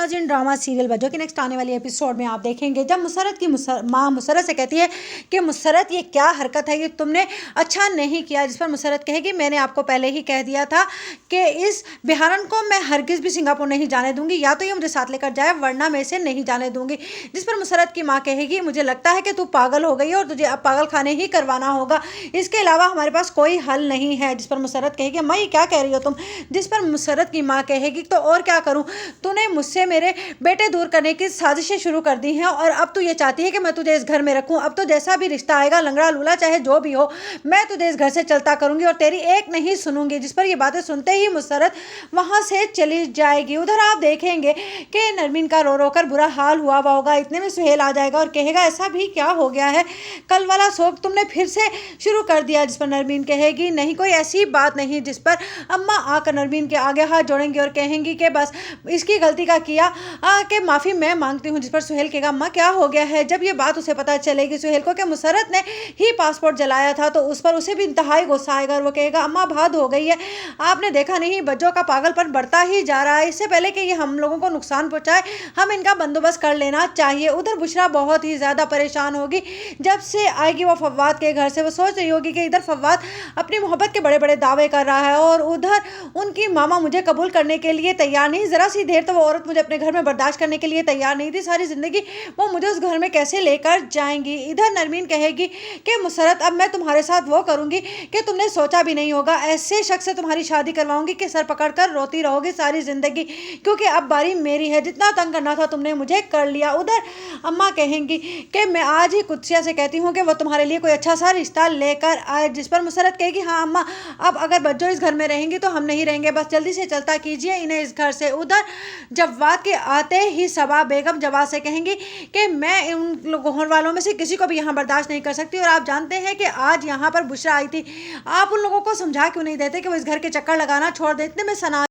नाज़रीन, drama serial Bajjo के next आने वाली एपिसोड में आप देखेंगे जब मुसरत की माँ मुसरत से कहती है कि मुसरत ये क्या हरकत है, ये तुमने अच्छा नहीं किया। जिस पर मुसरत कहेगी मैंने आपको पहले ही कह दिया था कि इस बिहारन को मैं हरगिज़ भी सिंगापुर नहीं जाने दूंगी, या तो ये मुझे साथ लेकर जाए वरना मैं इसे नहीं जाने दूंगी। जिस पर मुसरत की माँ कहेगी मुझे लगता है कि तू पागल हो गई है और तुझे अब पागल खाने ही करवाना होगा, इसके अलावा हमारे पास कोई हल नहीं है। जिस पर मुसरत कहेगी अम्मा ये क्या कह रही हो तुम। जिस पर मुसरत की माँ कहेगी तो और क्या करूँ, तूने मुझसे मेरे बेटे दूर करने की साजिशें शुरू कर दी हैं और अब तू ये चाहती है कि मैं तुझे इस घर में रखूं। अब तो जैसा भी रिश्ता आएगा, लंगड़ा लूला चाहे जो भी हो, मैं तुझे इस घर से चलता करूंगी और तेरी एक नहीं सुनूंगी। जिस पर ये बातें सुनते ही मुसरत वहां से चली जाएगी। उधर आप देखेंगे कि नरमीन का रो रो कर बुरा हाल हुआ होगा। इतने में सुहेल आ जाएगा और कहेगा ऐसा भी क्या हो गया है, कल वाला शौक तुमने फिर से शुरू कर दिया। जिस पर नरमीन कहेगी नहीं कोई ऐसी बात नहीं। जिस पर अम्मा आकर नरमीन के आगे हाथ जोड़ेंगी और कहेंगी कि बस इसकी गलती का किया कि माफ़ी मैं मांगती हूँ। जिस पर सुहेल कहेगा अम्मा क्या हो गया है। जब ये बात उसे पता चलेगी सुहेल को कि मुसरत ने ही पासपोर्ट जलाया था तो उस पर उसे भी इंतहाई गुस्सा आएगा और वो कहेगा अम्मा बात हो गई है, आपने देखा नहीं बच्चों का पागलपन बढ़ता ही जा रहा है, इससे पहले कि ये हम लोगों को नुकसान पहुंचाए हम इनका बंदोबस्त कर लेना चाहिए। उधर बुशरा बहुत ही ज़्यादा परेशान होगी जब से आएगी वो फव्वाद के घर से। वो सोच रही होगी कि इधर फव्वाद अपनी मोहब्बत के बड़े बड़े दावे कर रहा है और उधर उनकी मामा मुझे कबूल करने के लिए तैयार नहीं। ज़रा सी देर तो वो औरत मुझे अपने घर में बर्दाश्त करने के लिए तैयार नहीं थी, सारी ज़िंदगी वो मुझे उस घर में कैसे लेकर जाएंगी। इधर नरमीन कहेगी कि मुसरत अब मैं तुम्हारे साथ वो करूँगी कि तुमने सोचा भी नहीं होगा, ऐसे शख्स से तुम्हारी शादी करवाऊंगी कि सर पकड़ कर रोती रहोगी सारी ज़िंदगी, क्योंकि अब बारी मेरी है, जितना तंग करना था तुमने मुझे कर लिया। उधर अम्मा कहेंगी कि मैं आज ही कुदसिया से कहती हूँ कि वो तुम्हारे लिए कोई अच्छा सा रिश्ता लेकर आए। जिस पर मुसरत कहेगी हाँ अम्मा अब अगर बच्चों इस घर में रहेंगी तो हम नहीं रहेंगे, बस जल्दी से चलता कीजिए इन्हें इस घर से। उधर जवाद के आते ही सबा बेगम जवाद से कहेंगी कि मैं उन लोगों वालों में से किसी को भी यहाँ बर्दाश्त नहीं कर सकती और आप जानते हैं कि आज यहाँ पर बुशरा आई थी, आप उन लोगों को समझा क्यों नहीं देते कि वो इस घर के चक्कर लगाना छोड़ दें। इतने में सना